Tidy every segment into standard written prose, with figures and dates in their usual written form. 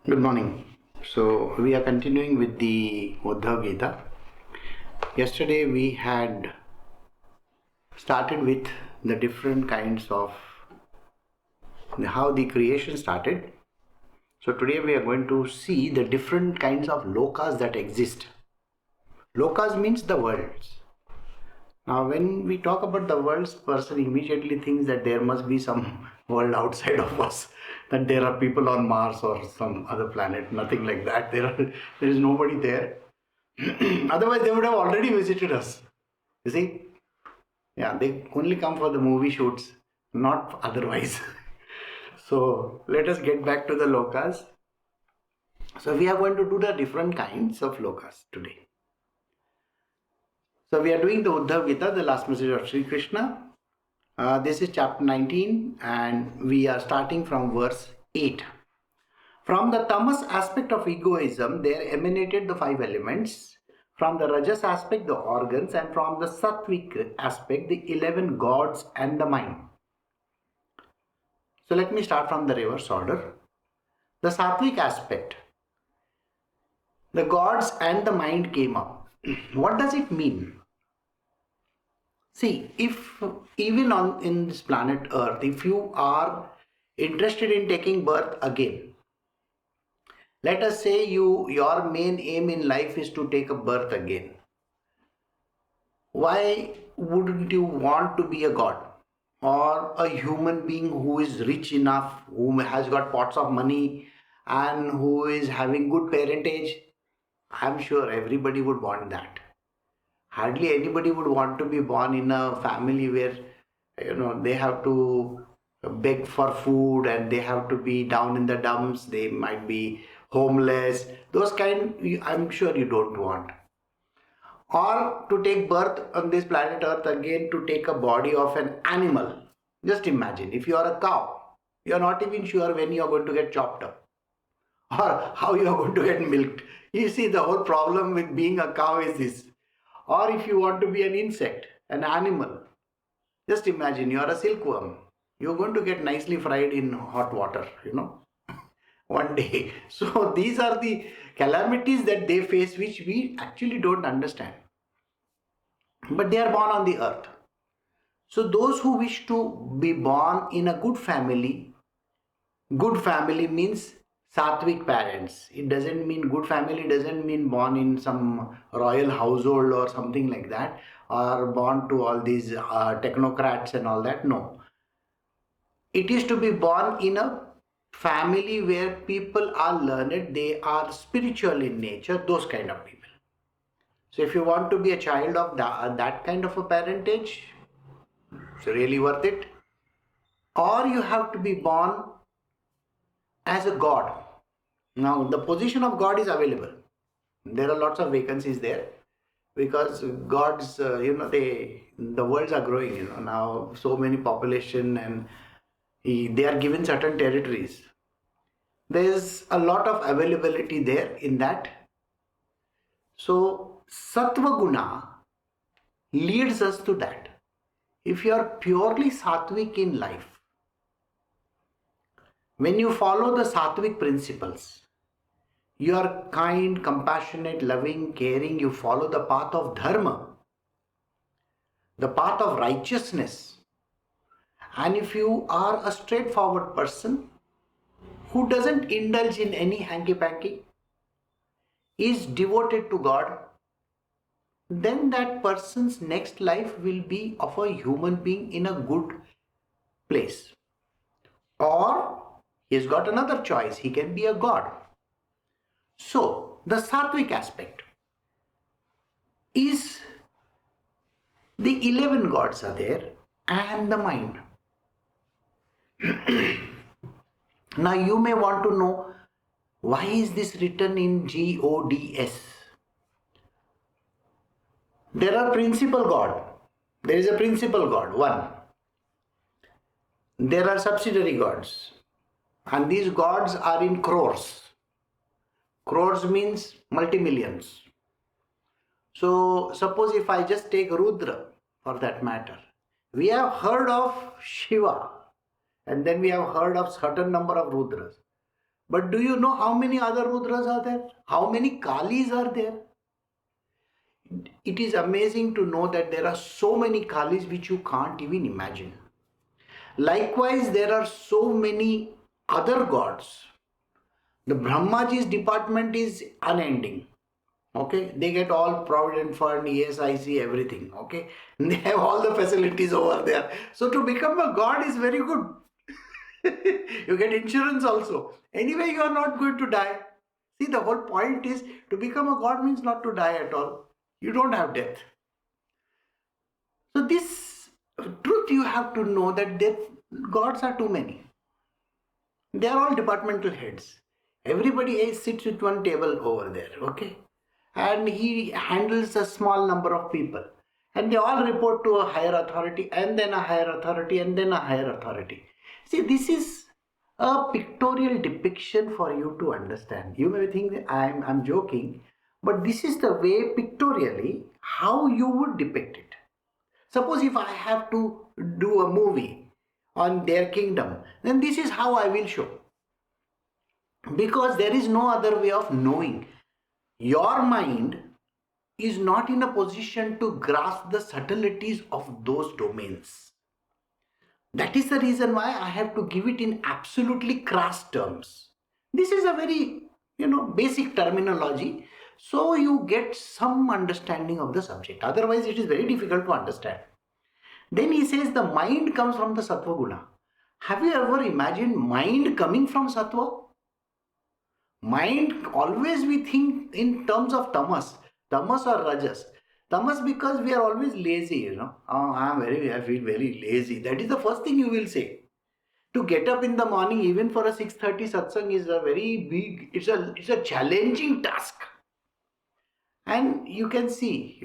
Good morning. So we are continuing with the Uddhava Gita. Yesterday we had started with the different kinds of how the creation started. So today we are going to see the different kinds of lokas that exist. Lokas means the worlds. Now when we talk about the worlds, person immediately thinks that there must be some world outside of us, that there are people on Mars or some other planet. Nothing like that. There is nobody there. Otherwise, they would have already visited us. You see? Yeah, they only come for the movie shoots, not otherwise. So let us get back to the lokas. So we are going to do the different kinds of lokas today. So we are doing the Uddhava Gita, the last message of Sri Krishna. This is chapter 19 and we are starting from verse 8. From the tamas aspect of egoism, there emanated the five elements. From the rajas aspect, the organs, and from the sattvic aspect, the 11 gods and the mind. So let me start from the reverse order. The sattvic aspect, the gods and the mind came up. What does it mean? See, if even in this planet Earth, if you are interested in taking birth again, let us say your main aim in life is to take a birth again. Why wouldn't you want to be a god or a human being who is rich enough, who has got pots of money and who is having good parentage? I'm sure everybody would want that. Hardly anybody would want to be born in a family where they have to beg for food and they have to be down in the dumps, they might be homeless. Those kind, I'm sure you don't want. Or to take birth on this planet Earth again, to take a body of an animal. Just imagine, if you are a cow, you are not even sure when you are going to get chopped up or how you are going to get milked. You see, the whole problem with being a cow is this. Or if you want to be an insect, an animal, just imagine you are a silkworm. You are going to get nicely fried in hot water, one day. So these are the calamities that they face, which we actually don't understand. But they are born on the earth. So those who wish to be born in a good family means sattvic parents. It doesn't mean good family, doesn't mean born in some royal household or something like that, or born to all these technocrats and all that. No. It is to be born in a family where people are learned, they are spiritual in nature, those kind of people. So if you want to be a child of that kind of a parentage, it's really worth it. Or you have to be born as a god. Now the position of god is available. There are lots of vacancies there because gods, the worlds are growing. Now so many population and they are given certain territories. There's a lot of availability there in that. So sattva guna leads us to that. If you are purely sattvic in life, when you follow the sattvic principles, you are kind, compassionate, loving, caring, you follow the path of dharma, the path of righteousness. And if you are a straightforward person who doesn't indulge in any hanky-panky, is devoted to God, then that person's next life will be of a human being in a good place. Or he's got another choice, he can be a god. So the sattvic aspect is the 11 gods are there and the mind. Now you may want to know, why is this written in GODS? There are principal God. There is a principal God, one. There are subsidiary gods. And these gods are in crores. Crores means multi-millions. So suppose if I just take Rudra for that matter. We have heard of Shiva and then we have heard of certain number of Rudras. But do you know how many other Rudras are there? How many Kalis are there? It is amazing to know that there are so many Kalis which you can't even imagine. Likewise, there are so many other gods. The Brahmaji's department is unending. Okay, they get all provident fund, ESIC, everything. Okay, they have all the facilities over there. So to become a god is very good. You get insurance also. Anyway, you are not going to die. See, the whole point is to become a god means not to die at all. You don't have death. So this truth you have to know that gods are too many. They are all departmental heads. Everybody sits at one table over there, okay? And he handles a small number of people. And they all report to a higher authority, and then a higher authority, and then a higher authority. See, this is a pictorial depiction for you to understand. You may think that I'm joking, but this is the way pictorially how you would depict it. Suppose if I have to do a movie on their kingdom, then this is how I will show. Because there is no other way of knowing. Your mind is not in a position to grasp the subtleties of those domains. That is the reason why I have to give it in absolutely crass terms. This is a very, basic terminology, so you get some understanding of the subject. Otherwise, it is very difficult to understand. Then he says the mind comes from the Sattva Guna. Have you ever imagined mind coming from Sattva? Mind, always we think in terms of tamas or rajas. Tamas because we are always lazy, I feel very lazy. That is the first thing you will say. To get up in the morning, even for a 6:30 satsang, is a very big, it's a challenging task. And you can see,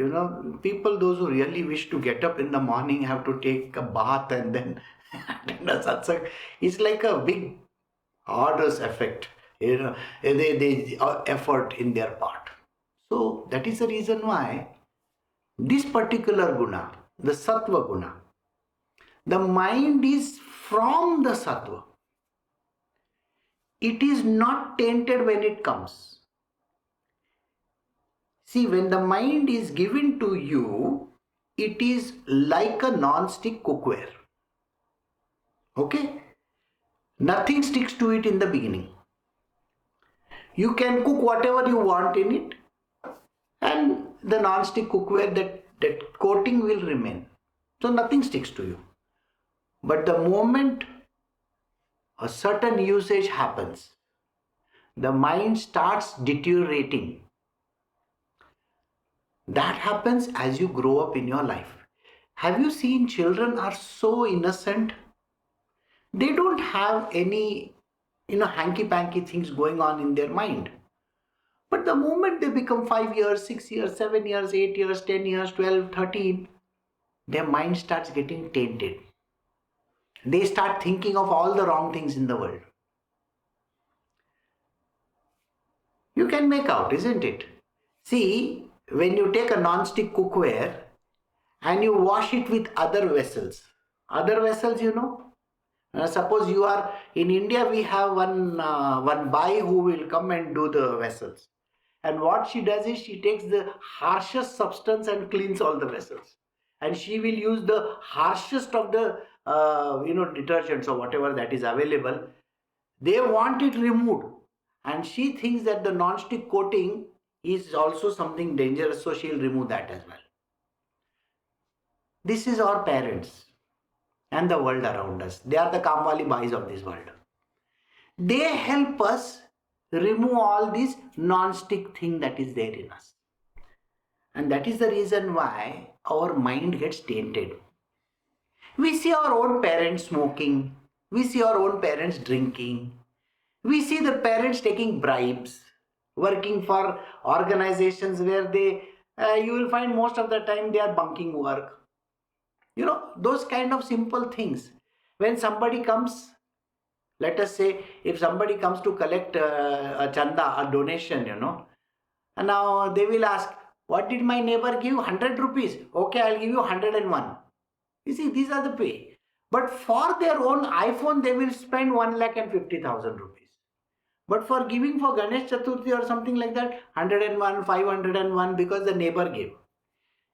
people, those who really wish to get up in the morning have to take a bath and then attend a satsang. It's like a big arduous effect. They effort in their part. So that is the reason why this particular guna, the sattva guna, the mind is from the sattva. It is not tainted when it comes. See, when the mind is given to you, it is like a non-stick cookware. Okay? Nothing sticks to it in the beginning. You can cook whatever you want in it, and the non-stick cookware, that coating will remain. So nothing sticks to you. But the moment a certain usage happens, the mind starts deteriorating. That happens as you grow up in your life. Have you seen children are so innocent? They don't have any hanky-panky things going on in their mind. But the moment they become 5 years, 6 years, 7 years, 8 years, 10 years, 12, 13, their mind starts getting tainted. They start thinking of all the wrong things in the world. You can make out, isn't it? See, when you take a non-stick cookware and you wash it with other vessels, suppose you are in India, we have one bai who will come and do the vessels. And what she does is she takes the harshest substance and cleans all the vessels. And she will use the harshest of the detergents or whatever that is available. They want it removed. And she thinks that the non-stick coating is also something dangerous, so she'll remove that as well. This is our parents and the world around us. They are the Kamwali Bhais of this world. They help us remove all this non-stick thing that is there in us. And that is the reason why our mind gets tainted. We see our own parents smoking. We see our own parents drinking. We see the parents taking bribes, working for organizations where you will find most of the time they are bunking work. Those kind of simple things. When somebody comes, let us say, if somebody comes to collect a chanda, a donation, and now they will ask, what did my neighbor give? 100 rupees. Okay, I'll give you 101. You see, these are the pay. But for their own iPhone, they will spend 1,50,000 rupees. But for giving for Ganesh Chaturthi or something like that, 101, 501 because the neighbor gave.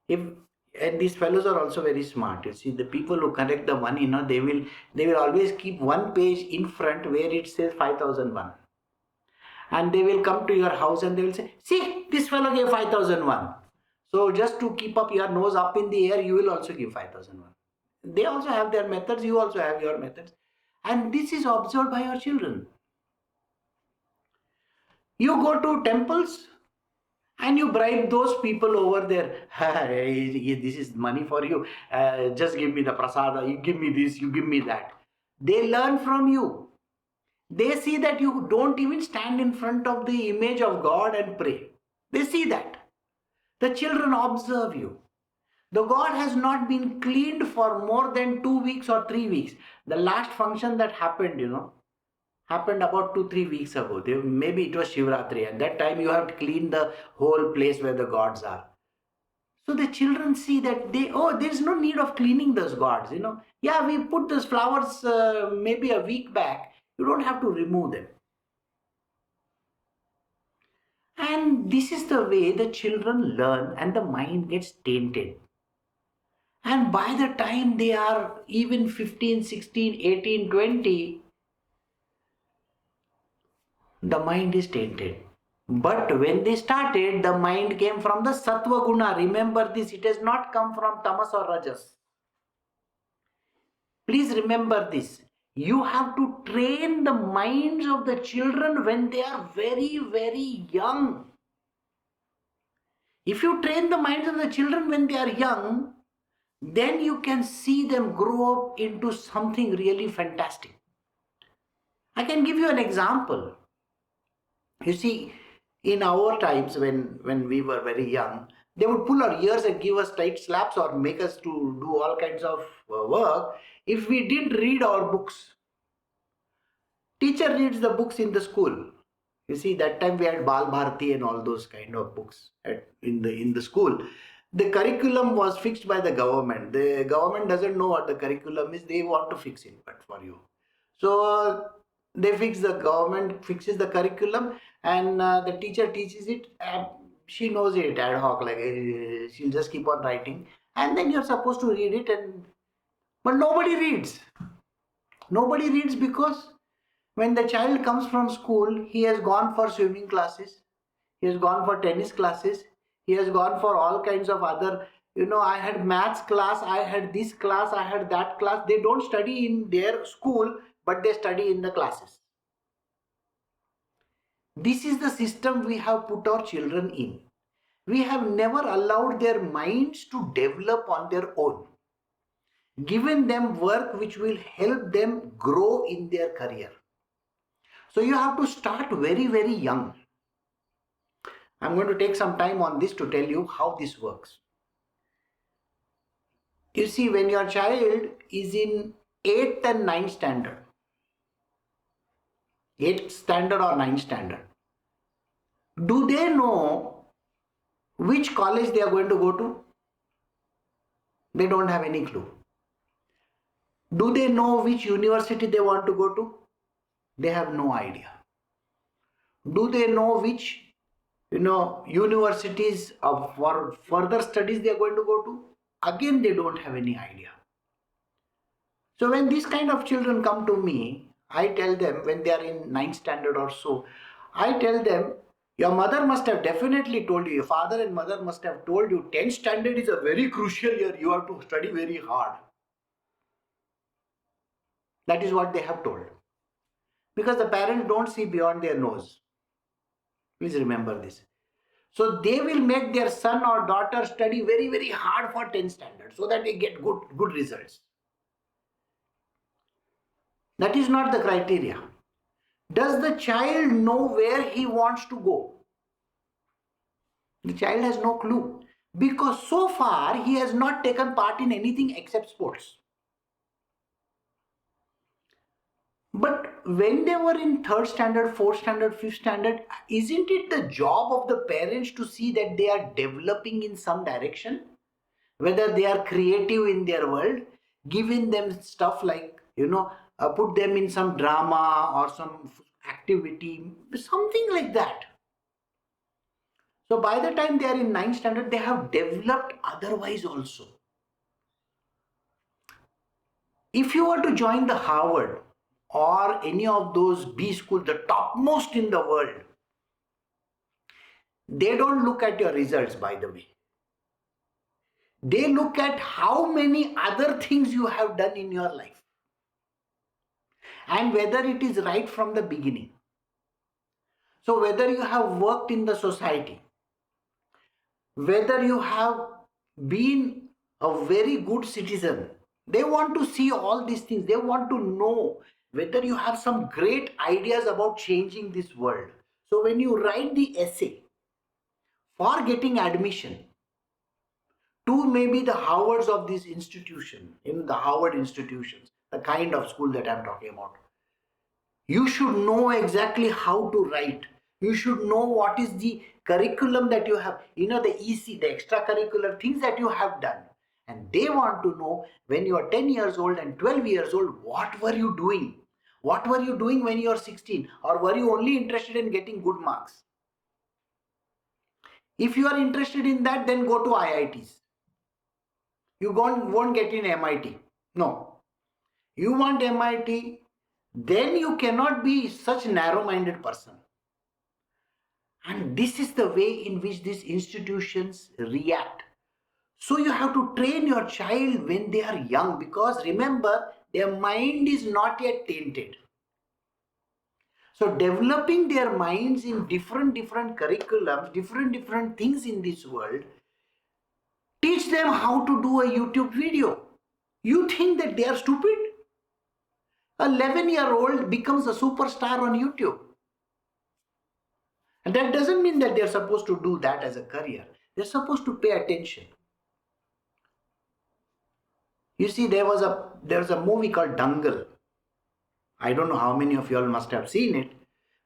If and these fellows are also very smart. You see, the people who collect the money, they will always keep one page in front where it says 5001. And they will come to your house and they will say, see, this fellow gave 5001. So just to keep up your nose up in the air, you will also give 5001. They also have their methods, you also have your methods. And this is observed by your children. You go to temples and you bribe those people over there. This is money for you. Just give me the prasada. You give me this, you give me that. They learn from you. They see that you don't even stand in front of the image of God and pray. They see that. The children observe you. The God has not been cleaned for more than 2 weeks or 3 weeks. The last function that happened, happened about 2-3 weeks ago. Maybe it was Shivratri. At that time, you have to clean the whole place where the gods are. So the children see that there's no need of cleaning those gods. Yeah, we put those flowers maybe a week back. You don't have to remove them. And this is the way the children learn and the mind gets tainted. And by the time they are even 15, 16, 18, 20, the mind is tainted. But when they started, the mind came from the Sattva Guna. Remember this, it has not come from Tamas or Rajas. Please remember this. You have to train the minds of the children when they are very, very young. If you train the minds of the children when they are young, then you can see them grow up into something really fantastic. I can give you an example. You see, in our times when we were very young, they would pull our ears and give us tight slaps or make us to do all kinds of work if we didn't read our books. Teacher reads the books in the school. You see, that time we had Bal Bharati and all those kind of books in the school. The curriculum was fixed by the government. The government doesn't know what the curriculum is. They want to fix it for you. So the government fixes the curriculum and the teacher teaches it. She knows it ad hoc, like she'll just keep on writing. And then you're supposed to read it. But nobody reads. Nobody reads because when the child comes from school, he has gone for swimming classes, he has gone for tennis classes, he has gone for all kinds of other, I had maths class, I had this class, I had that class. They don't study in their school, but they study in the classes. This is the system we have put our children in. We have never allowed their minds to develop on their own, given them work which will help them grow in their career. So you have to start very, very young. I'm going to take some time on this to tell you how this works. You see, when your child is in 8th and 9th standard, 8th standard or 9th standard, do they know which college they are going to go to? They don't have any clue. Do they know which university they want to go to? They have no idea. Do they know which universities for further studies they are going to go to? Again, they don't have any idea. So when these kind of children come to me, I tell them, when they are in 9th standard or so, I tell them, your mother must have definitely told you, your father and mother must have told you, 10th standard is a very crucial year, you have to study very hard. That is what they have told. Because the parents don't see beyond their nose. Please remember this. So they will make their son or daughter study very, very hard for 10th standard so that they get good results. That is not the criteria. Does the child know where he wants to go? The child has no clue. Because so far he has not taken part in anything except sports. But when they were in 3rd standard, 4th standard, 5th standard, isn't it the job of the parents to see that they are developing in some direction? Whether they are creative in their world, giving them stuff like, put them in some drama or some activity, something like that. So by the time they are in 9th standard, they have developed otherwise also. If you were to join the Harvard or any of those B schools, the topmost in the world, they don't look at your results, by the way. They look at how many other things you have done in your life and whether it is right from the beginning. So whether you have worked in the society, whether you have been a very good citizen, they want to see all these things. They want to know whether you have some great ideas about changing this world. So when you write the essay for getting admission to maybe the Harvards of this institution, in the Harvard institutions, the kind of school that I'm talking about, you should know exactly how to write. You should know what is the curriculum that you have, the EC, the extracurricular things that you have done. And they want to know when you are 10 years old and 12 years old, what were you doing? What were you doing when you are 16? Or were you only interested in getting good marks? If you are interested in that, then go to IITs. You won't get in MIT. No. You want MIT, then you cannot be such narrow-minded person. And this is the way in which these institutions react. So you have to train your child when they are young, because remember, their mind is not yet tainted. So developing their minds in different curriculums, different things in this world, teach them how to do a YouTube video. You think that they are stupid? An 11-year-old becomes a superstar on YouTube. And that doesn't mean that they're supposed to do that as a career. They're supposed to pay attention. You see, there's a movie called Dangal. I don't know how many of you all must have seen it.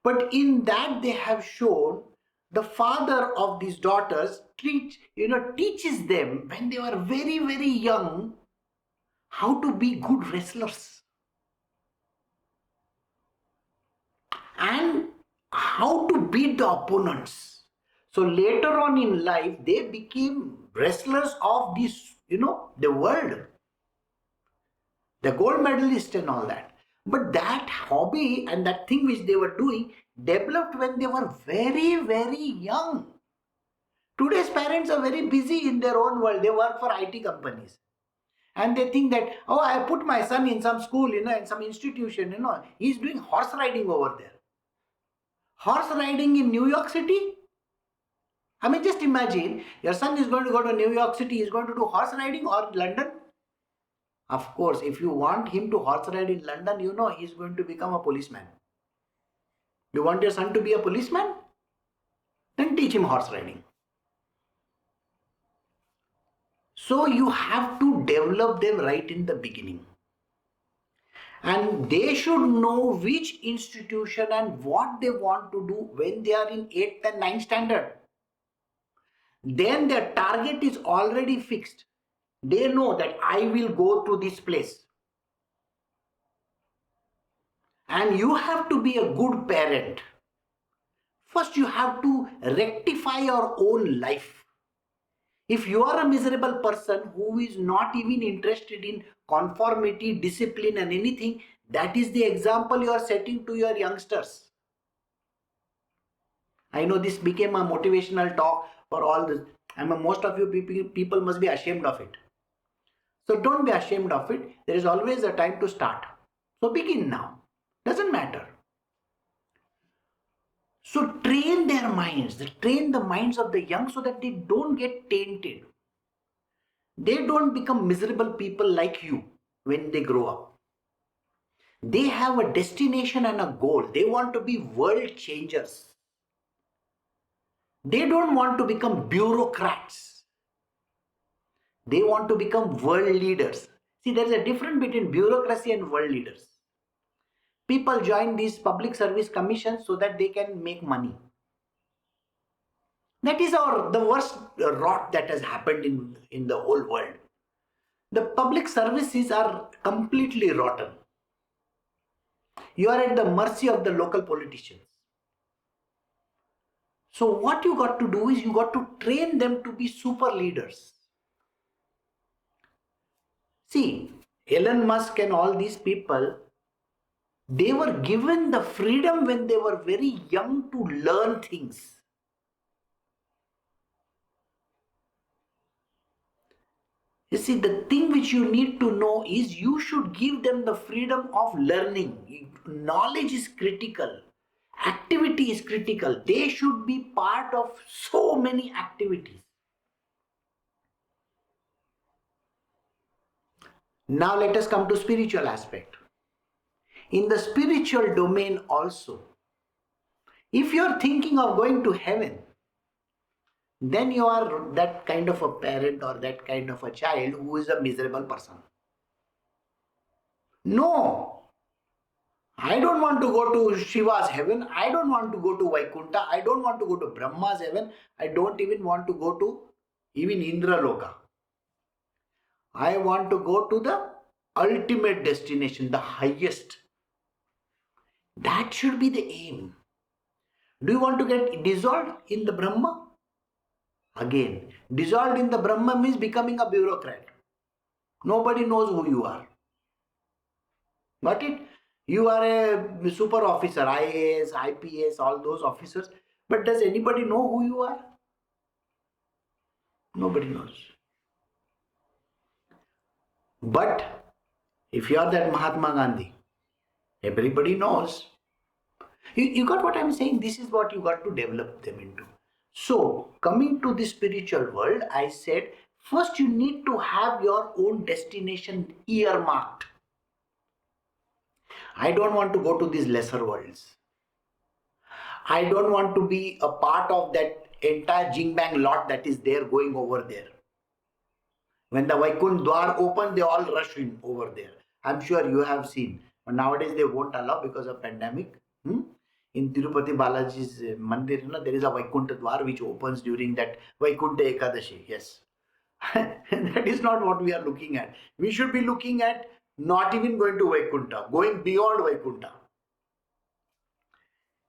But in that they have shown the father of these daughters teaches them when they were very young how to be good wrestlers. And how to beat the opponents. So later on in life, they became wrestlers of this, the world. The gold medalist and all that. But that hobby and that thing which they were doing developed when they were very young. Today's parents are very busy in their own world. They work for IT companies. And they think that, oh, I put my son in some school, in some institution, he's doing horse riding over there. Horse riding in New York City? I mean, just imagine, your son is going to go to New York City, he's going to do horse riding, or London? Of course, if you want him to horse ride in London, he's going to become a policeman. You want your son to be a policeman? Then teach him horse riding. So you have to develop them right in the beginning. And they should know which institution and what they want to do when they are in 8th and 9th standard. Then their target is already fixed. They know that I will go to this place. And you have to be a good parent. First, you have to rectify your own life. If you are a miserable person who is not even interested in conformity, discipline and anything, that is the example you are setting to your youngsters. I know this became a motivational talk for all this. Most of you people must be ashamed of it. So don't be ashamed of it. There is always a time to start. So begin now. Doesn't matter. So train their minds, train the minds of the young so that they don't get tainted. They don't become miserable people like you when they grow up. They have a destination and a goal. They want to be world changers. They don't want to become bureaucrats. They want to become world leaders. See, there is a difference between bureaucracy and world leaders. People join these public service commissions so that they can make money. That is the worst rot that has happened in the whole world. The public services are completely rotten. You are at the mercy of the local politicians. So what you got to do is you got to train them to be super leaders. See, Elon Musk and all these people, they were given the freedom when they were very young to learn things. You see, the thing which you need to know is you should give them the freedom of learning. Knowledge is critical. Activity is critical. They should be part of so many activities. Now let us come to spiritual aspect. In the spiritual domain also, if you are thinking of going to heaven, then you are that kind of a parent or that kind of a child who is a miserable person. No, I don't want to go to Shiva's heaven. I don't want to go to Vaikuntha. I don't want to go to Brahma's heaven. I don't even want to go to even Indra Loka. I want to go to the ultimate destination, the highest. That should be the aim. Do you want to get dissolved in the Brahma? Again, dissolved in the Brahma means becoming a bureaucrat. Nobody knows who you are. Got it? You are a super officer, IAS, IPS, all those officers. But does anybody know who you are? Nobody knows. But if you are that Mahatma Gandhi, everybody knows. You got what I'm saying? This is what you got to develop them into. So, coming to the spiritual world, I said, first you need to have your own destination earmarked. I don't want to go to these lesser worlds. I don't want to be a part of that entire Jingbang lot that is there going over there. When the Vaikunt Dwar open, they all rush in over there. I'm sure you have seen. But nowadays they won't allow because of pandemic. In Tirupati Balaji's Mandir, there is a Vaikuntha Dwar which opens during that Vaikuntha Ekadashi. Yes. That is not what we are looking at. We should be looking at not even going to Vaikuntha, going beyond Vaikuntha.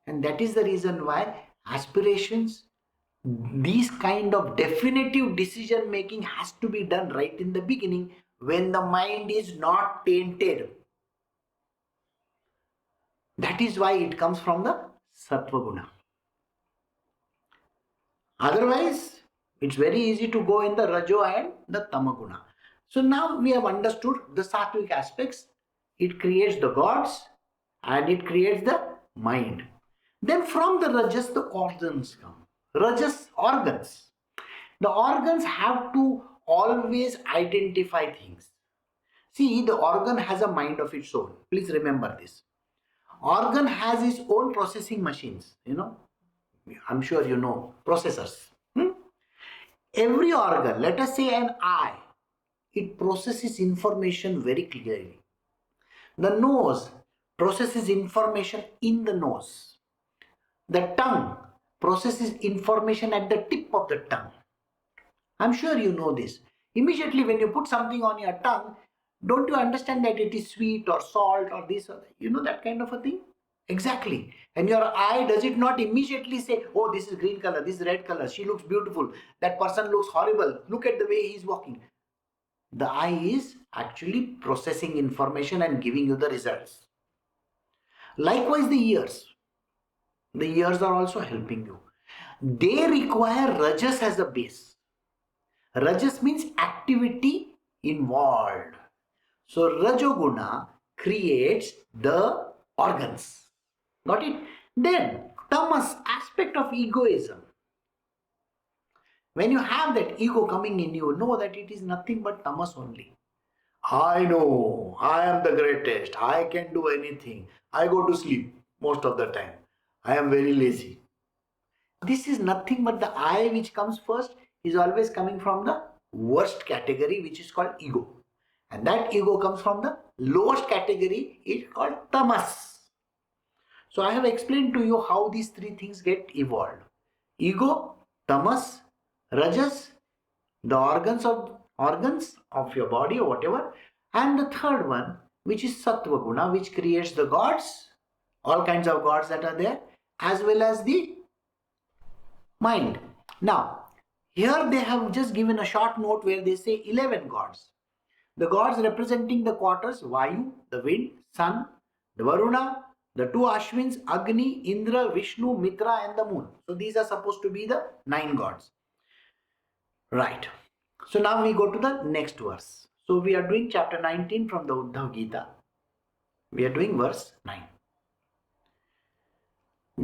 And that is the reason why aspirations, these kind of definitive decision making has to be done right in the beginning when the mind is not tainted. That is why it comes from the Sattva Guna. Otherwise, it's very easy to go in the Rajo and the Tamaguna. So now we have understood the Sattvic aspects. It creates the gods and it creates the mind. Then from the Rajas, the organs come. Rajas, organs. The organs have to always identify things. See, the organ has a mind of its own. Please remember this. Organ has its own processing machines. I'm sure you know processors. Every organ, let us say an eye, it processes information very clearly. The nose processes information in the nose. The tongue processes information at the tip of the tongue. I'm sure you know this. Immediately when you put something on your tongue, don't you understand that it is sweet or salt or this or that? You know that kind of a thing? Exactly. And your eye, does it not immediately say, oh, this is green color, this is red color, she looks beautiful, that person looks horrible, look at the way he is walking. The eye is actually processing information and giving you the results. Likewise, the ears. The ears are also helping you. They require Rajas as a base. Rajas means activity involved. So Rajoguna creates the organs. Got it? Then tamas, aspect of egoism. When you have that ego coming in, you know that it is nothing but tamas only. I know, I am the greatest, I can do anything. I go to sleep most of the time. I am very lazy. This is nothing but the I which comes first is always coming from the worst category, which is called ego. And that ego comes from the lowest category, it's called tamas. So I have explained to you how these three things get evolved. Ego, tamas, rajas, the organs of your body or whatever. And the third one, which is Sattva Guna, which creates the gods, all kinds of gods that are there, as well as the mind. Now, here they have just given a short note where they say 11 gods. The gods representing the quarters: Vayu, the wind; sun, the Varuna, the two Ashwins, Agni, Indra, Vishnu, Mitra, and the moon. So these are supposed to be the 9 gods. Right. So now we go to the next verse. So we are doing chapter 19 from the Uddhava Gita. We are doing verse 9.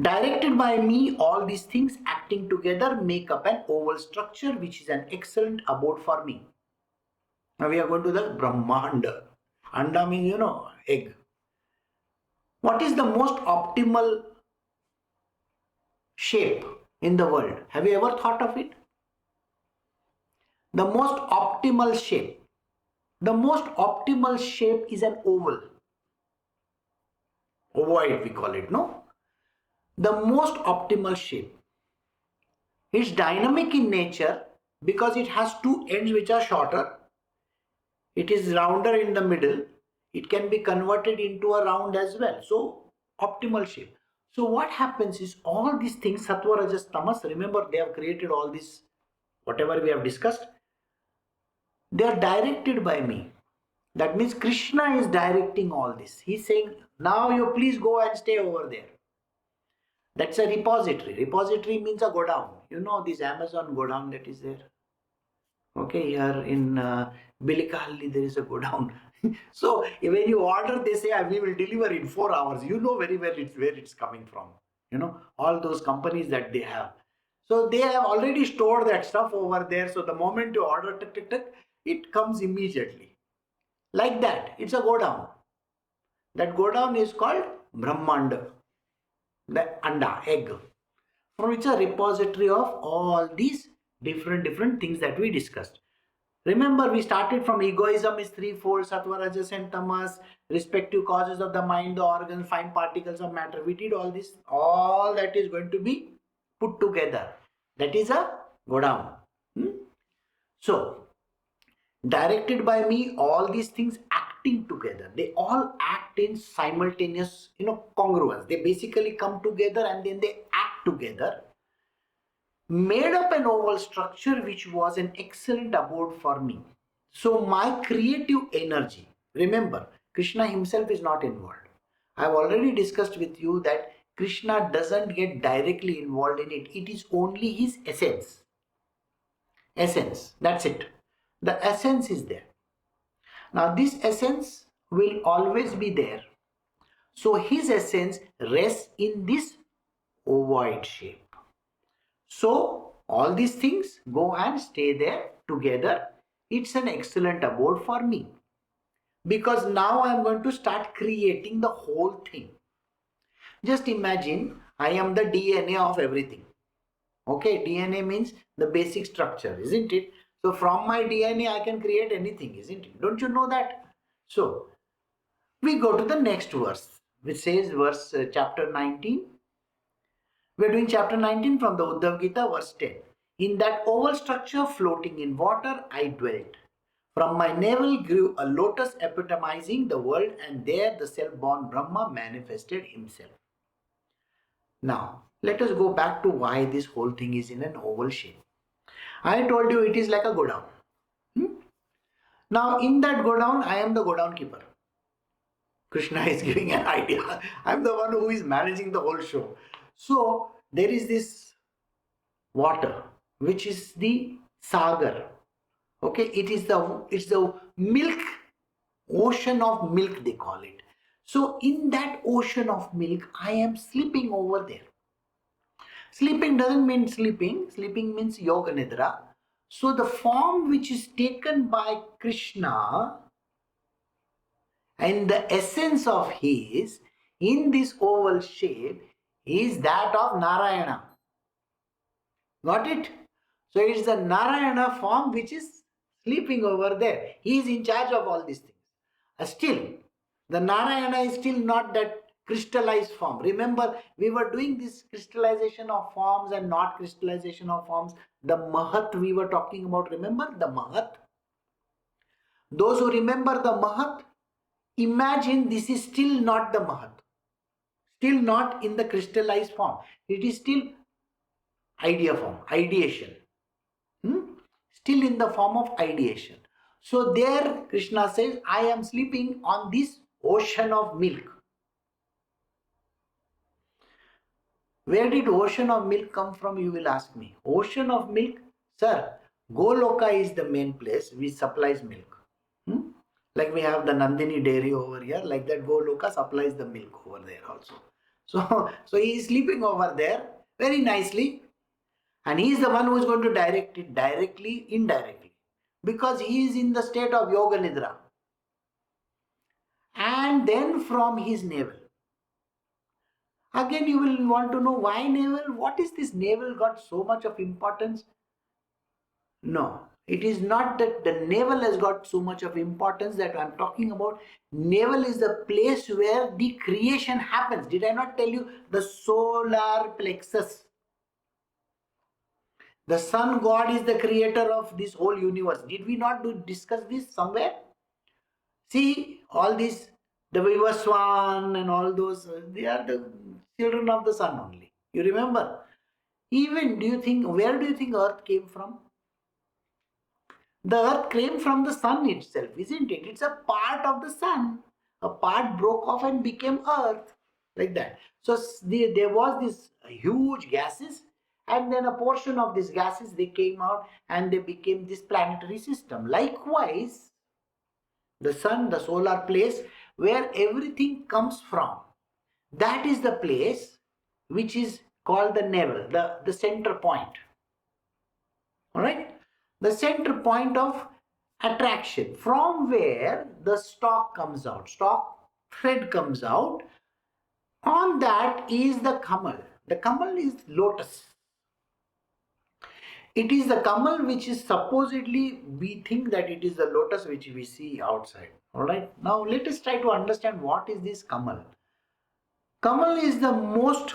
Directed by me, all these things acting together make up an oval structure, which is an excellent abode for me. Now we are going to the Brahmanda. Anda means, egg. What is the most optimal shape in the world? Have you ever thought of it? The most optimal shape. The most optimal shape is an oval. Ovoid we call it, no? The most optimal shape. It's dynamic in nature because it has two ends which are shorter. It is rounder in the middle. It can be converted into a round as well. So, optimal shape. So, what happens is all these things, Sattva, Rajas, Tamas, remember they have created all this, whatever we have discussed. They are directed by me. That means Krishna is directing all this. He's saying, now you please go and stay over there. That's a repository. Repository means a godown. You know this Amazon godown that is there. Okay, here in Bilikahalli there is a godown. So when you order, they say we will deliver in 4 hours. You know very well where it's coming from. All those companies that they have. So they have already stored that stuff over there. So the moment you order, it comes immediately. Like that, it's a godown. That godown is called Brahmanda, the anda, egg, from which a repository of all these different things that we discussed. Remember, we started from egoism is threefold: Sattva, Rajas, and Tamas, respective causes of the mind, the organs, fine particles of matter. We did all this. All that is going to be put together. That is a godown. So, directed by me, all these things acting together. They all act in simultaneous, congruence. They basically come together and then they act together. Made up an oval structure which was an excellent abode for me. So my creative energy, remember, Krishna himself is not involved. I have already discussed with you that Krishna doesn't get directly involved in it. It is only his essence. Essence, that's it. The essence is there. Now this essence will always be there. So his essence rests in this ovoid shape. So all these things go and stay there together. It's an excellent abode for me. Because now I am going to start creating the whole thing. Just imagine I am the DNA of everything. Okay, DNA means the basic structure, isn't it? So from my DNA I can create anything, isn't it? Don't you know that? So we go to the next verse, which says chapter 19. We are doing chapter 19 from the Uddhava Gita, verse 10. In that oval structure floating in water I dwelt. From my navel grew a lotus epitomizing the world, and there the self-born Brahma manifested himself. Now, let us go back to why this whole thing is in an oval shape. I told you it is like a godown. Now, in that godown, I am the godown keeper. Krishna is giving an idea. I am the one who is managing the whole show. So, there is this water, which is the sagar. Okay, it's the milk, ocean of milk they call it. So in that ocean of milk, I am sleeping over there. Sleeping doesn't mean sleeping. Sleeping means yoga nidra. So the form which is taken by Krishna and the essence of his in this oval shape is that of Narayana. Got it? So it's the Narayana form which is sleeping over there. He is in charge of all these things. Still, the Narayana is still not that crystallized form. Remember, we were doing this crystallization of forms and not crystallization of forms. The Mahat we were talking about, remember the Mahat? Those who remember the Mahat, Imagine this is still not the Mahat, still not in the crystallized form. It is still idea form, ideation. Still in the form of ideation. So there Krishna says, I am sleeping on this ocean of milk. Where did ocean of milk come from, you will ask me. Ocean of milk, sir, Goloka is the main place which supplies milk. Like we have the Nandini dairy over here, like that Goloka supplies the milk over there also. So he is sleeping over there very nicely, and he is the one who is going to direct it directly, indirectly, because he is in the state of Yoga Nidra. And then from his navel. Again, you will want to know why navel? What is this navel got so much of importance? No, it is not that the navel has got so much of importance that I am talking about. Navel is the place where the creation happens. Did I not tell you the solar plexus? The sun god is the creator of this whole universe. Did we not discuss this somewhere? See, all these, the Vivaswan and all those, they are the children of the sun only. You remember? Even, where do you think earth came from? The earth came from the sun itself, isn't it? It's a part of the sun. A part broke off and became earth. Like that. So there was this huge gases, and then a portion of these gases, they came out and they became this planetary system. Likewise, the sun, the solar place where everything comes from, that is the place which is called the navel, the center point. All right? The center point of attraction, from where the stalk comes out, stalk thread comes out. On that is the kamal. The kamal is lotus. It is the kamal which is supposedly, we think that it is the lotus which we see outside. Alright, now let us try to understand what is this kamal. Kamal is the most,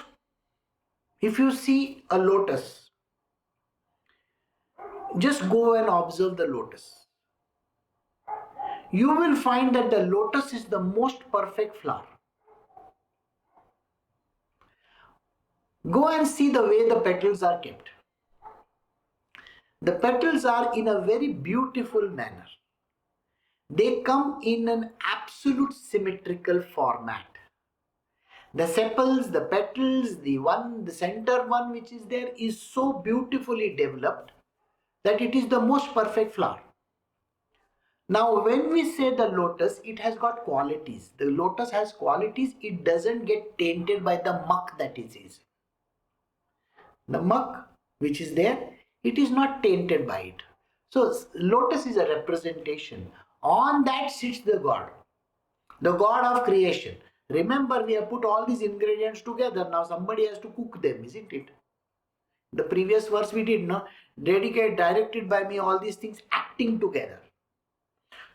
if you see a lotus, just go and observe the lotus. You will find that the lotus is the most perfect flower. Go and see the way the petals are kept. The petals are in a very beautiful manner. They come in an absolute symmetrical format. The sepals, the petals, the center one which is there is so beautifully developed that it is the most perfect flower. Now when we say the lotus, it has got qualities. The lotus has qualities. It doesn't get tainted by the muck that it is. The muck which is there, it is not tainted by it. So lotus is a representation. On that sits the God of creation. Remember, we have put all these ingredients together. Now somebody has to cook them, isn't it? The previous verse we did, no? Directed by me, all these things acting together.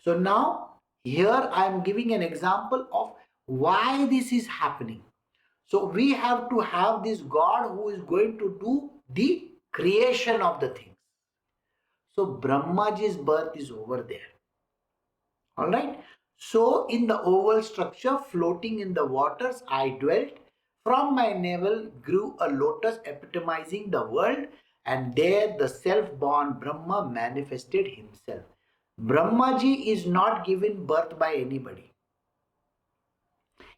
So now here I am giving an example of why this is happening. So we have to have this God who is going to do the creation of the things. So Brahmaji's birth is over there. Alright. So in the oval structure floating in the waters I dwelt. From my navel grew a lotus epitomizing the world, and there the self-born Brahma manifested himself. Brahmaji is not given birth by anybody.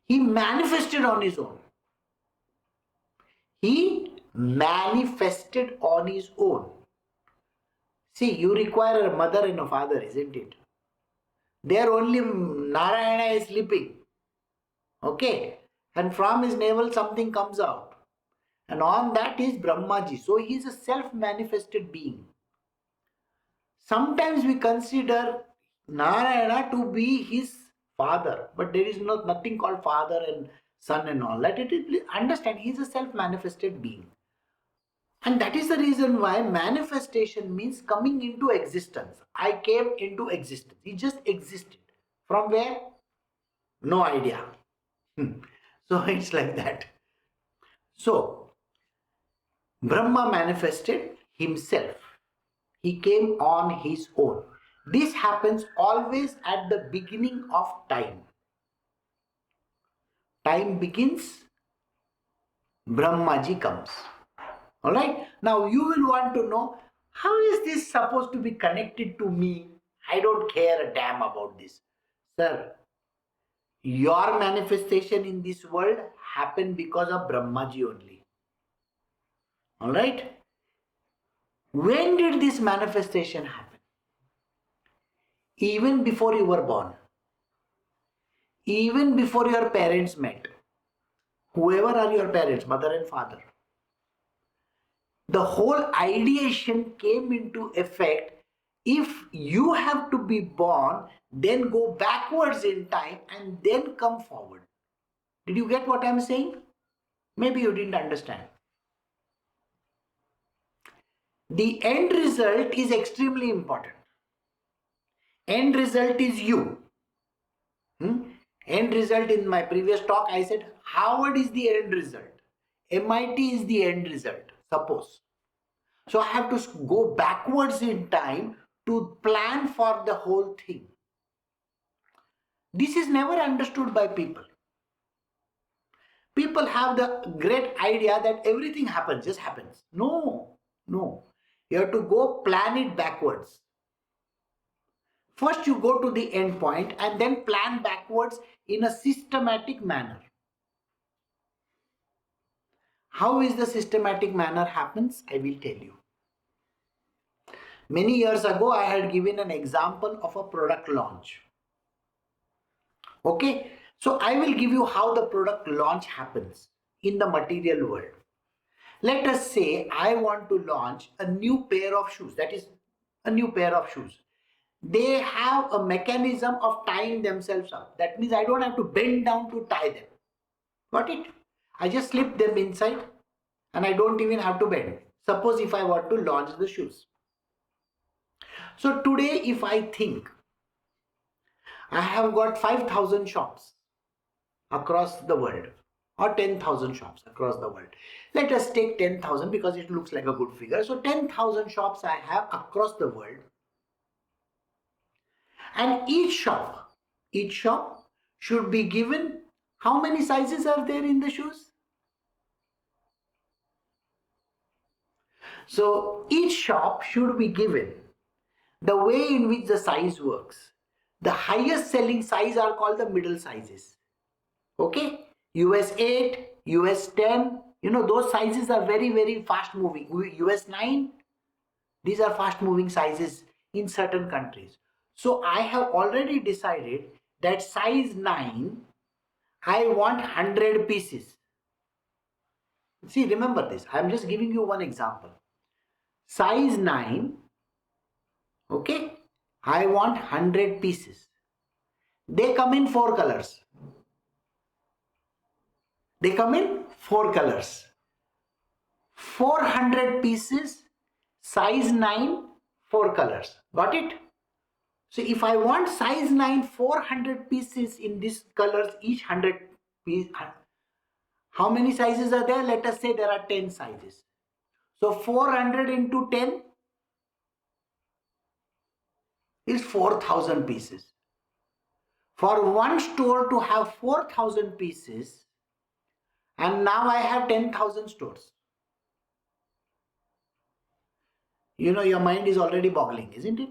He manifested on his own. He manifested on his own. See, you require a mother and a father, isn't it? There only Narayana is sleeping. Okay. And from his navel something comes out. And on that is Brahmaji. So he is a self-manifested being. Sometimes we consider Narayana to be his father. But there is nothing called father and son and all that. Understand, he is a self-manifested being. And that is the reason why manifestation means coming into existence. I came into existence. He just existed. From where? No idea. So it's like that. So, Brahma manifested himself. He came on his own. This happens always at the beginning of time. time begins, Brahmaji comes. Alright? Now you will want to know, how is this supposed to be connected to me? I don't care a damn about this. Sir, your manifestation in this world happened because of Brahmaji only. Alright? When did this manifestation happen? Even before you were born. Even before your parents met. Whoever are your parents, mother and father. The whole ideation came into effect. If you have to be born, then go backwards in time and then come forward. Did you get what I'm saying? Maybe you didn't understand. The end result is extremely important. End result is you. End result, in my previous talk I said Harvard is the end result. MIT is the end result, suppose. So I have to go backwards in time to plan for the whole thing. This is never understood by people. People have the great idea that everything happens, just happens. No. You have to go plan it backwards. First you go to the end point and then plan backwards in a systematic manner. How is the systematic manner happens? I will tell you. Many years ago, I had given an example of a product launch. Okay, so I will give you how the product launch happens in the material world. Let us say I want to launch a new pair of shoes. That is a new pair of shoes. They have a mechanism of tying themselves up. That means I don't have to bend down to tie them. Got it? I just slip them inside and I don't even have to bend. Suppose if I want to launch the shoes. So today if I think I have got 5,000 shops across the world or 10,000 shops across the world. Let us take 10,000 because it looks like a good figure. So 10,000 shops I have across the world. And each shop should be given, how many sizes are there in the shoes? So each shop should be given the way in which the size works. The highest selling size are called the middle sizes. Okay? US 8, US 10, those sizes are very, very fast moving. US 9, these are fast moving sizes in certain countries. So I have already decided that size 9, I want 100 pieces. See, remember this. I am just giving you one example. Size 9, okay, I want 100 pieces. They come in 4 colors. They come in 4 colors. 400 pieces, size 9, 4 colors. Got it? So if I want size 9, 400 pieces in these colors, each 100 piece, how many sizes are there? Let us say there are 10 sizes. So 400 into 10 is 4,000 pieces. For one store to have 4,000 pieces, and now I have 10,000 stores. Your mind is already boggling, isn't it?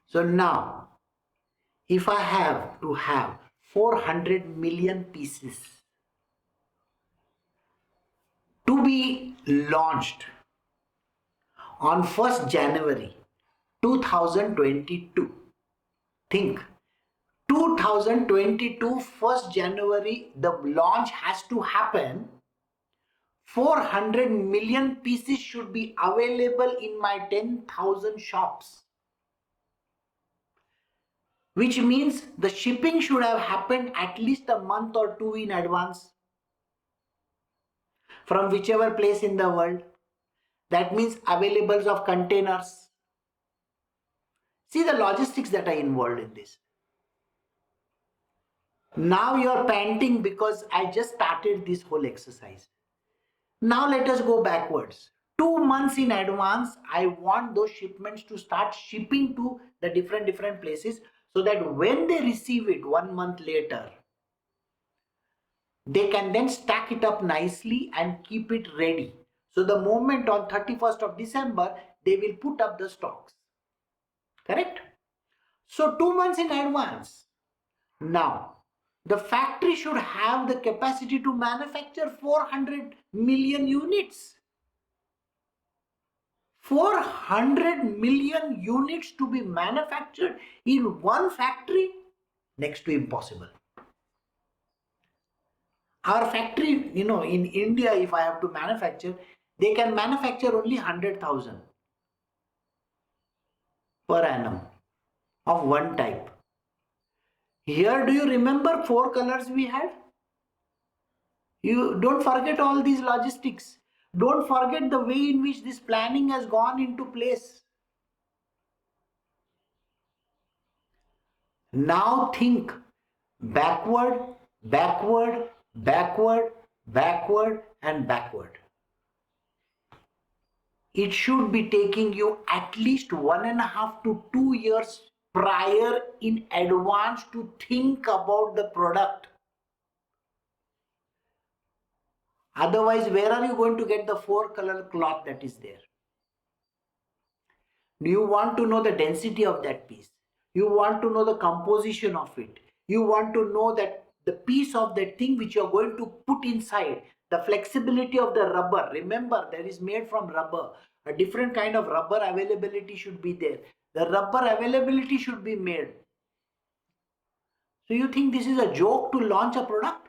So now, if I have to have 400 million pieces to be launched on 1st January 2022, think, 2022 1st January, the launch has to happen. 400 million pieces should be available in my 10,000 shops. Which means the shipping should have happened at least a month or 2 in advance from whichever place in the world. That means availables of containers. See the logistics that are involved in this. Now you are panting because I just started this whole exercise. Now let us go backwards. 2 months in advance, I want those shipments to start shipping to the different places. so that when they receive it 1 month later, they can then stack it up nicely and keep it ready. So the moment on 31st of December, they will put up the stocks. Correct? So 2 months in advance. Now, the factory should have the capacity to manufacture 400 million units. 400 million units to be manufactured in one factory? Next to impossible. Our factory, in India, if I have to manufacture, they can manufacture only 100,000 per annum of one type. Here, do you remember 4 colors we had? You don't forget all these logistics. Don't forget the way in which this planning has gone into place. Now think backward, backward, backward, backward, and backward. It should be taking you at least 1.5 to 2 years prior in advance to think about the product. Otherwise, where are you going to get the 4-color cloth that is there? Do you want to know the density of that piece? You want to know the composition of it. You want to know that the piece of that thing which you are going to put inside, the flexibility of the rubber. Remember, that is made from rubber. A different kind of rubber availability should be there. The rubber availability should be made. So you think this is a joke to launch a product?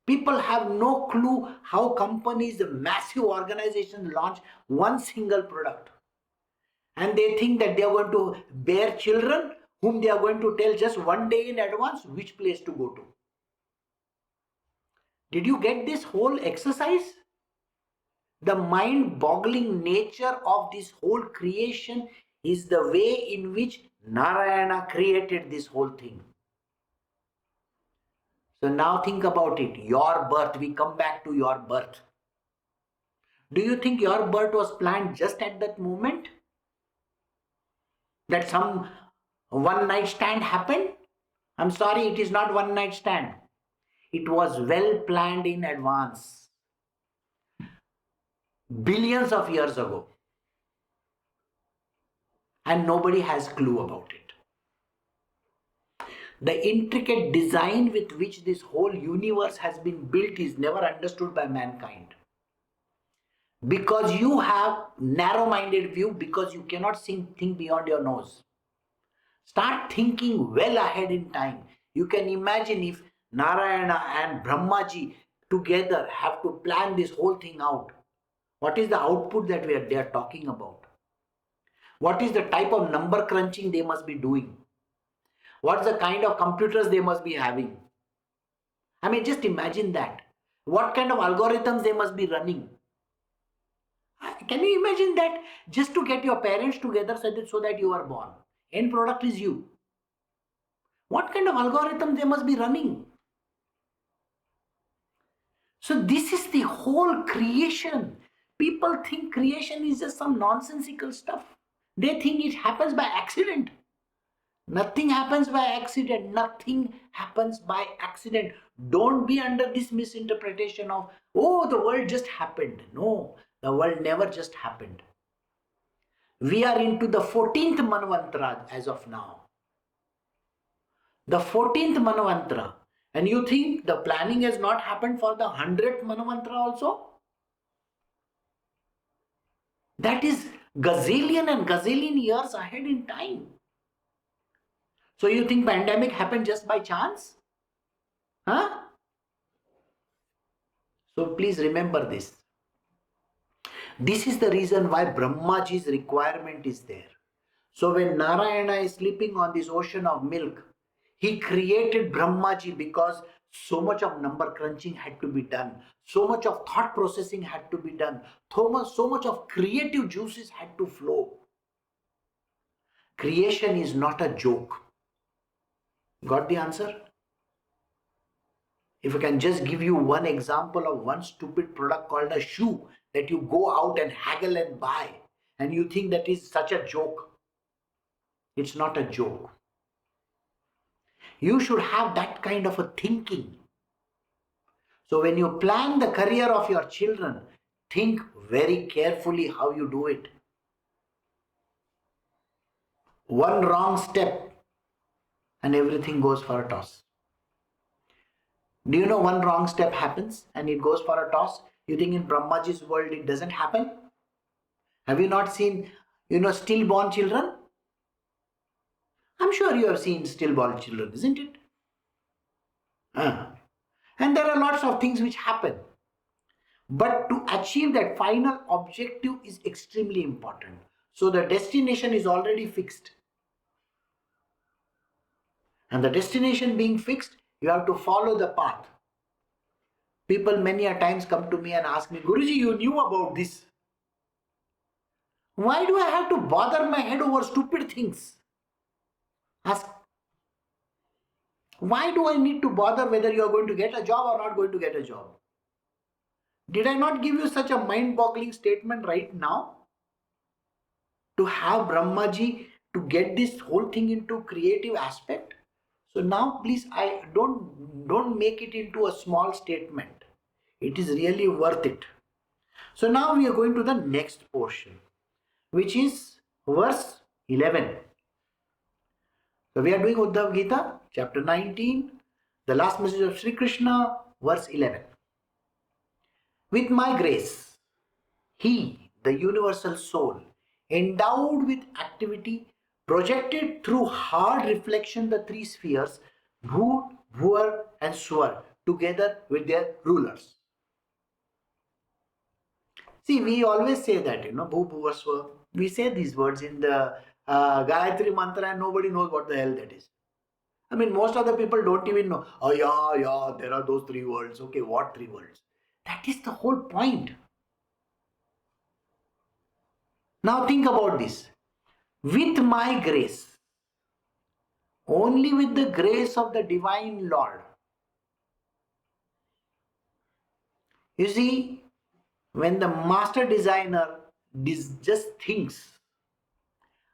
People have no clue how companies, the massive organizations launch one single product. And they think that they are going to bear children whom they are going to tell just one day in advance which place to go to. Did you get this whole exercise? The mind-boggling nature of this whole creation is the way in which Narayana created this whole thing. So now think about it. Your birth, we come back to your birth. Do you think your birth was planned just at that moment? That some one night stand happened? I'm sorry, it is not one night stand. It was well planned in advance. Billions of years ago. And nobody has clue about it. The intricate design with which this whole universe has been built is never understood by mankind. Because you have narrow-minded view, because you cannot think beyond your nose. Start thinking well ahead in time. You can imagine if Narayana and Brahmaji together have to plan this whole thing out. What is the output that they are talking about? What is the type of number crunching they must be doing? What's the kind of computers they must be having? I mean, just imagine that. What kind of algorithms they must be running? Can you imagine that? Just to get your parents together so that you are born. End product is you. What kind of algorithm they must be running? So this is the whole creation. People think creation is just some nonsensical stuff. They think it happens by accident. Nothing happens by accident. Nothing happens by accident. Don't be under this misinterpretation of, oh, the world just happened. No, the world never just happened. We are into the 14th Manvantara as of now. The 14th Manvantara. And you think the planning has not happened for the 100th Manvantara also? That is gazillion and gazillion years ahead in time. So you think pandemic happened just by chance? Huh? So please remember this. This is the reason why Brahmaji's requirement is there. So when Narayana is sleeping on this ocean of milk, he created Brahmaji because so much of number crunching had to be done. So much of thought processing had to be done. So much of creative juices had to flow. Creation is not a joke. Got the answer? If I can just give you one example of one stupid product called a shoe that you go out and haggle and buy, and you think that is such a joke. It's not a joke. You should have that kind of a thinking. So when you plan the career of your children, think very carefully how you do it. One wrong step and everything goes for a toss. Do you know one wrong step happens and it goes for a toss? You think in Brahmaji's world it doesn't happen? Have you not seen, stillborn children? I'm sure you have seen stillborn children, isn't it? And there are lots of things which happen. But to achieve that final objective is extremely important. So the destination is already fixed. And the destination being fixed, you have to follow the path. People many a times come to me and ask me, Guruji, you knew about this. Why do I have to bother my head over stupid things? Ask. Why do I need to bother whether you are going to get a job or not going to get a job? Did I not give you such a mind-boggling statement right now? To have Brahmaji, to get this whole thing into creative aspect? So now please, I don't make it into a small statement. It is really worth it. So now we are going to the next portion, which is verse 11. So we are doing Uddhava Gita, chapter 19, the last message of Sri Krishna, verse 11. With my grace, he, the universal soul, endowed with activity, projected through hard reflection the three spheres, Bhut, Bhuvar and Swar, together with their rulers. See, we always say that, Bhu, Bhuvar, Swar. We say these words in the Gayatri Mantra and nobody knows what the hell that is. I mean, most of the people don't even know. Oh, yeah, there are those three worlds. Okay, what three worlds? That is the whole point. Now think about this. With my grace, only with the grace of the Divine Lord. You see, when the master designer just thinks,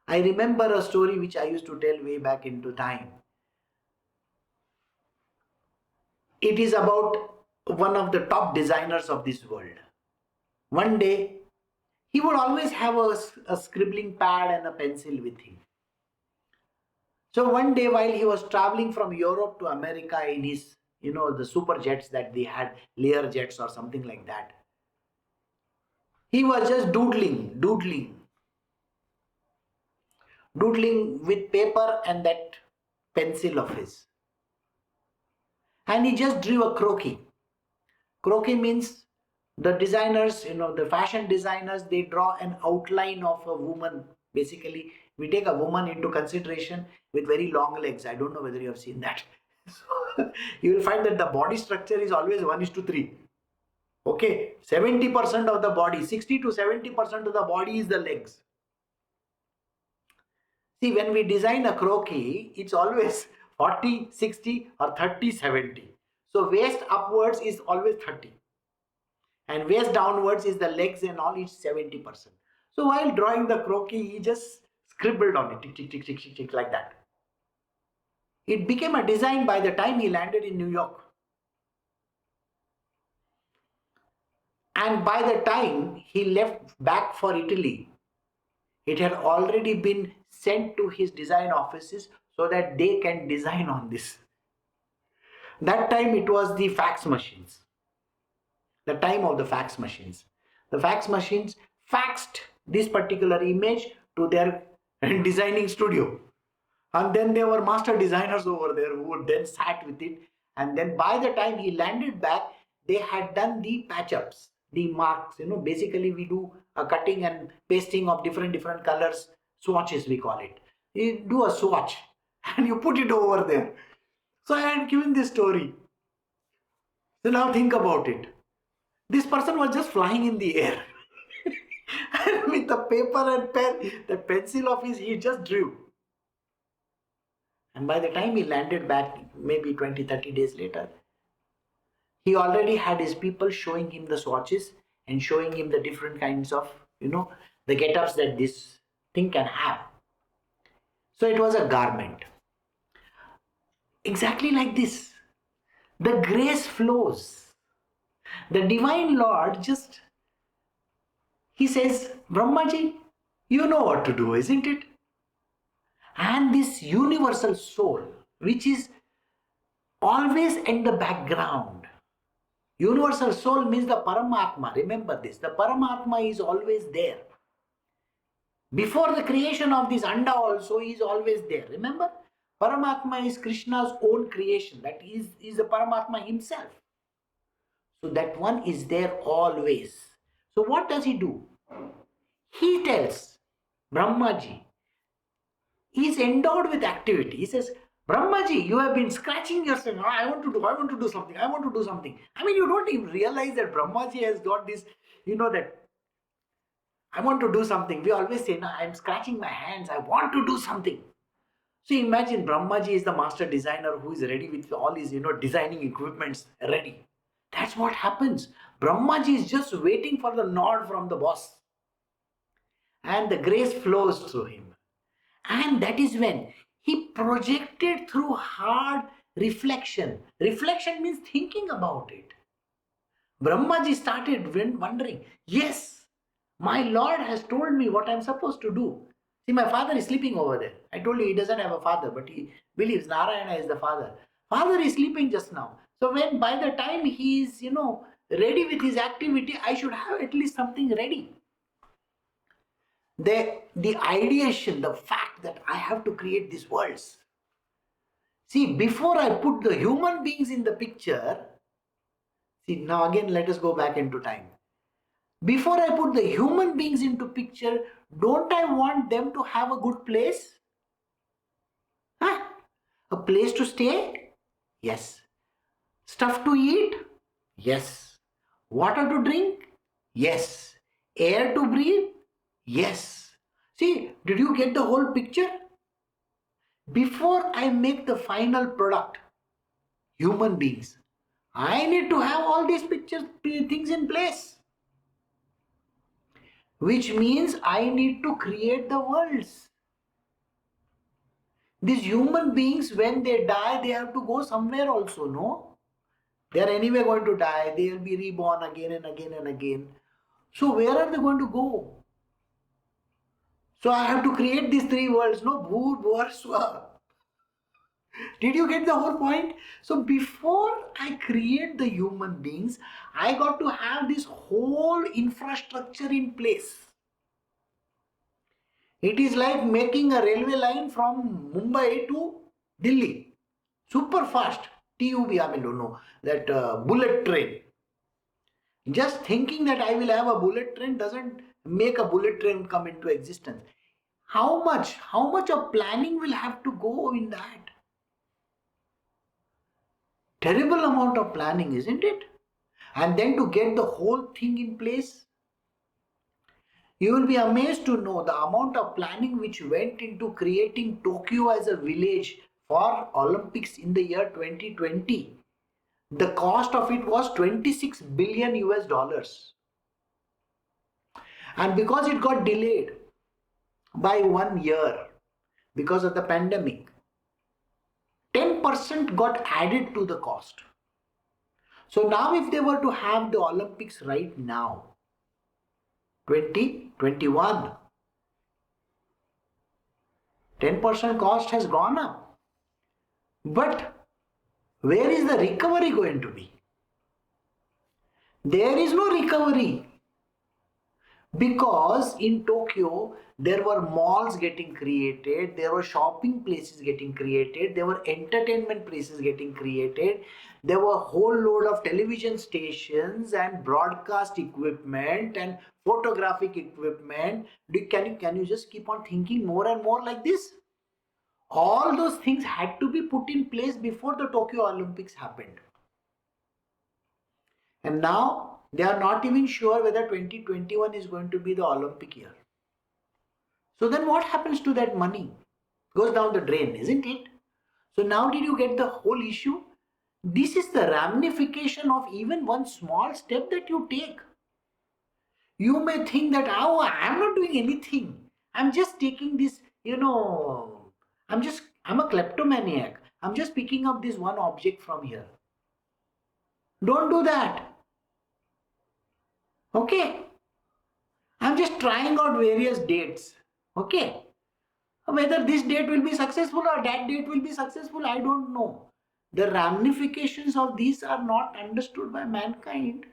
I remember a story which I used to tell way back into time. It is about one of the top designers of this world. One day, he would always have a scribbling pad and a pencil with him. So one day while he was traveling from Europe to America in his, the super jets that they had, Lear jets or something like that, he was just doodling with paper and that pencil of his. And he just drew a croquis. Croquis means the designers, the fashion designers, they draw an outline of a woman. Basically, we take a woman into consideration with very long legs. I don't know whether you have seen that. So, you will find that the body structure is always 1:3. Okay, 70% of the body, 60 to 70% of the body is the legs. See, when we design a croquis, it's always 40, 60 or 30, 70. So waist upwards is always 30. And waist downwards is the legs and all, it's 70%. So while drawing the croquis, he just scribbled on it, tick, tick, tick, tick, tick, like that. It became a design by the time he landed in New York. And by the time he left back for Italy, it had already been sent to his design offices so that they can design on this. That time it was the fax machines. The time of the fax machines. The fax machines faxed this particular image to their designing studio. And then there were master designers over there who would then sat with it. And then by the time he landed back, they had done the patch-ups, the marks. Basically we do a cutting and pasting of different colors, swatches we call it. You do a swatch and you put it over there. So I had given this story. So now think about it. This person was just flying in the air. And with the paper and pen, the pencil of his, he just drew. And by the time he landed back, maybe 20, 30 days later, he already had his people showing him the swatches and showing him the different kinds of, the get-ups that this thing can have. So it was a garment. Exactly like this. The grace flows. The Divine Lord just, he says, Brahmaji, you know what to do, isn't it? And this universal soul, which is always in the background. Universal soul means the Paramatma. Remember this. The Paramatma is always there. Before the creation of this Anda also, he is always there. Remember? Paramatma is Krishna's own creation. That is the Paramatma himself. So that one is there always. So what does he do? He tells Brahmaji, he is endowed with activity. He says, Brahmaji, you have been scratching yourself. Oh, I want to do something. I want to do something. I mean, you don't even realize that Brahmaji has got this, that I want to do something. We always say, no, I'm scratching my hands. I want to do something. So imagine Brahmaji is the master designer who is ready with all his, designing equipments ready. That's what happens. Brahmaji is just waiting for the nod from the boss. And the grace flows through him. And that is when he projected through hard reflection. Reflection means thinking about it. Brahmaji started wondering, yes, my Lord has told me what I'm supposed to do. See, my father is sleeping over there. I told you he doesn't have a father, but he believes Narayana is the father. Father is sleeping just now. So when by the time he is, ready with his activity, I should have at least something ready. The ideation, the fact that I have to create these worlds. See, before I put the human beings in the picture, see, now again let us go back into time. Before I put the human beings into picture, don't I want them to have a good place? Huh? A place to stay? Yes. Stuff to eat? Yes. Water to drink? Yes. Air to breathe? Yes. See, did you get the whole picture? Before I make the final product, human beings, I need to have all these things in place. Which means I need to create the worlds. These human beings, when they die, they have to go somewhere also, no? They are anyway going to die. They will be reborn again and again and again. So where are they going to go? So I have to create these three worlds, no? Bhur, Bhuvar, Swa. Did you get the whole point? So before I create the human beings, I got to have this whole infrastructure in place. It is like making a railway line from Mumbai to Delhi. Super fast. TUB, I mean, don't know. That bullet train. Just thinking that I will have a bullet train doesn't make a bullet train come into existence. How much of planning will have to go in that? Terrible amount of planning, isn't it? And then to get the whole thing in place. You will be amazed to know the amount of planning which went into creating Tokyo as a village for Olympics in the year 2020. The cost of it was 26 billion US dollars. And because it got delayed by 1 year because of the pandemic, 10% got added to the cost. So now if they were to have the Olympics right now, 2021, 10% cost has gone up. But where is the recovery going to be? There is no recovery. Because in Tokyo, there were malls getting created, there were shopping places getting created, there were entertainment places getting created, there were a whole load of television stations and broadcast equipment and photographic equipment. Can you just keep on thinking more and more like this? All those things had to be put in place before the Tokyo Olympics happened. And now they are not even sure whether 2021 is going to be the Olympic year. So then what happens to that money? Goes down the drain, isn't it? So now did you get the whole issue? This is the ramification of even one small step that you take. You may think that, oh, I'm not doing anything. I'm just taking this, I'm a kleptomaniac. I'm just picking up this one object from here. Don't do that. Okay? I'm just trying out various dates. Okay? Whether this date will be successful or that date will be successful, I don't know. The ramifications of these are not understood by mankind.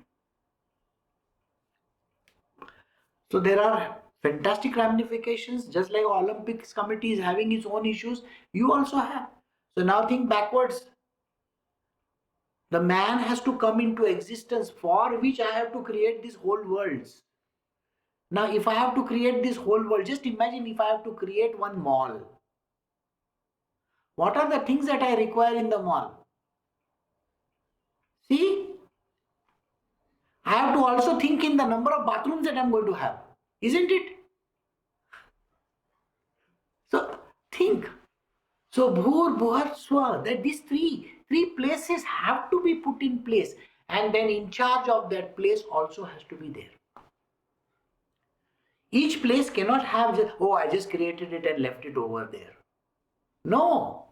So there are fantastic ramifications, just like Olympics committee is having its own issues, you also have. So now think backwards. The man has to come into existence, for which I have to create these whole worlds. Now if I have to create this whole world, just imagine if I have to create one mall. What are the things that I require in the mall? See, I have to also think in the number of bathrooms that I am going to have, isn't it? So think. So bhur, bhuvar, swa, that these three places have to be put in place, and then in charge of that place also has to be there. Each place cannot have just, oh, I just created it and left it over there. No.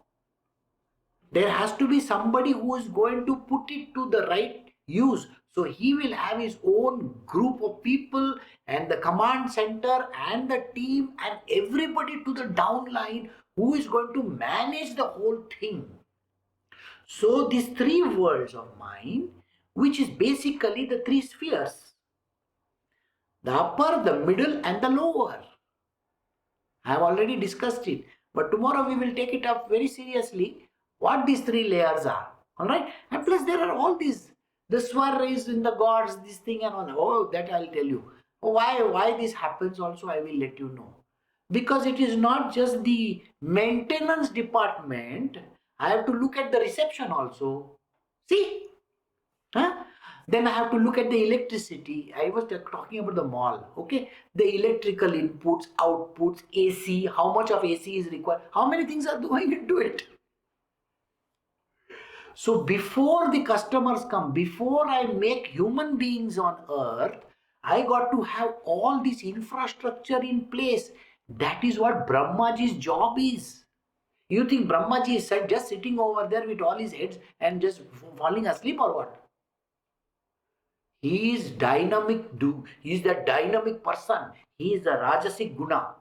There has to be somebody who is going to put it to the right use. So he will have his own group of people and the command center and the team and everybody to the downline who is going to manage the whole thing. So these three worlds of mine, which is basically the three spheres, the upper, the middle and the lower. I have already discussed it, but tomorrow we will take it up very seriously what these three layers are. Alright? And plus there are all these, the swar is in the gods, this thing and all. Oh, that I'll tell you. Why this happens also I will let you know. Because it is not just the maintenance department, I have to look at the reception also. See? Huh? Then I have to look at the electricity. I was talking about the mall. Okay, the electrical inputs, outputs, AC, how much of AC is required, how many things are going into it. So before the customers come, before I make human beings on earth, I got to have all this infrastructure in place. That is what Brahmaji's job is. You think Brahmaji is just sitting over there with all his heads and just falling asleep or what? He is dynamic, he is the dynamic person. He is the Rajasic Guna.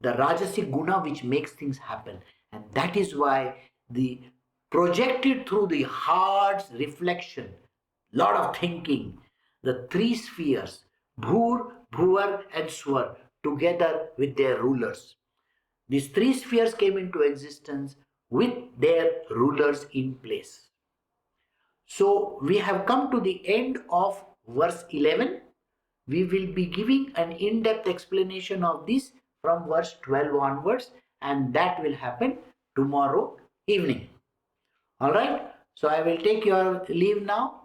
The Rajasic Guna which makes things happen. And that is why the projected through the heart's reflection, lot of thinking, the three spheres, Bhur, Bhuvar and Swar, together with their rulers. These three spheres came into existence with their rulers in place. So we have come to the end of verse 11. We will be giving an in-depth explanation of this from verse 12 onwards, and that will happen tomorrow evening. Alright, so I will take your leave now.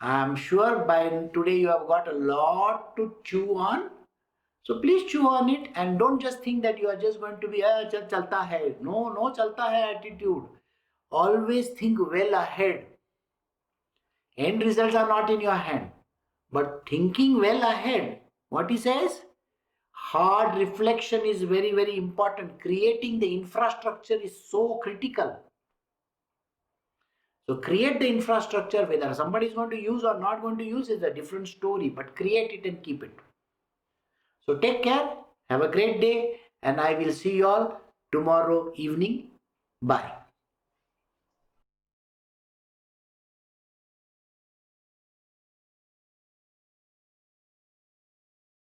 I am sure by today you have got a lot to chew on. So please chew on it and don't just think that you are just going to be chalta hai. No chalta hai attitude. Always think well ahead. End results are not in your hand. But thinking well ahead, what he says? Hard reflection is very, very important. Creating the infrastructure is so critical. So create the infrastructure. Whether somebody is going to use or not going to use is a different story. But create it and keep it. So take care. Have a great day. And I will see you all tomorrow evening. Bye.